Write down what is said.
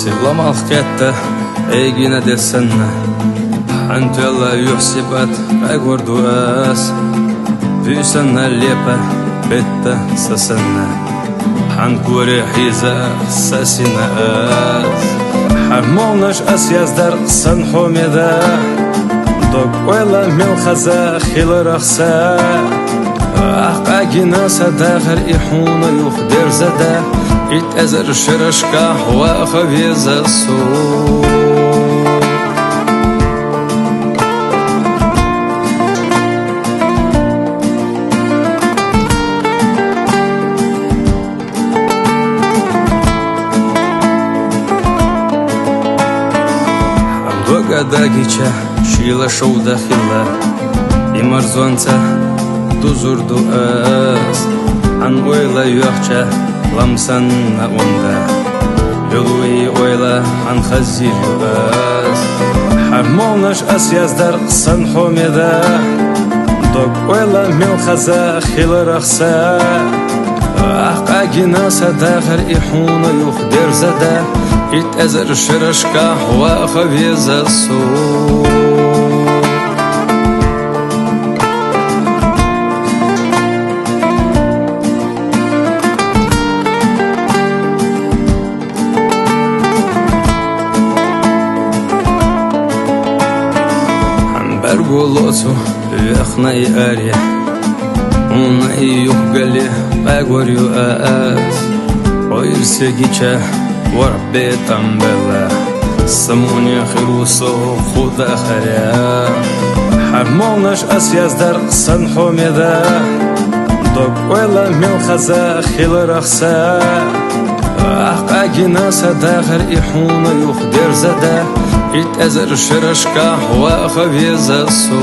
Sivlamaq ketdi eygine desenna Hantella yuhsibat agurdu as Büsenna lepa betta sasanna Hankuri hiza sasina as Harmonash asyazdar san homeda Dok oyla milkhaza khilrakhsa Aqagina sadagher ihuna yuh derzada It ezer shirashka wa khaviza su Hamdogadagicha shila shouda khilla Imarzonca duzurdu as An oyla yuhcha lamsan na onda Yului oyla an khazir yuas Harmonash asyazdar san homeda Dok oyla milkhaza khilrakhsa Aqagina sadagher ihuna yuh derzada It ezer shirashka wa khaviza su Голосу вехна и ария Уна и югали пагорю аас Ойрсе гича варбе тамбела Самуня хирусо худа харя Хармонаш асяздар сан хомеда Док ойла мелхаза хилрахса Aqagina sadagher ihuna yuh derzada It ezer shirashka wa khaviza su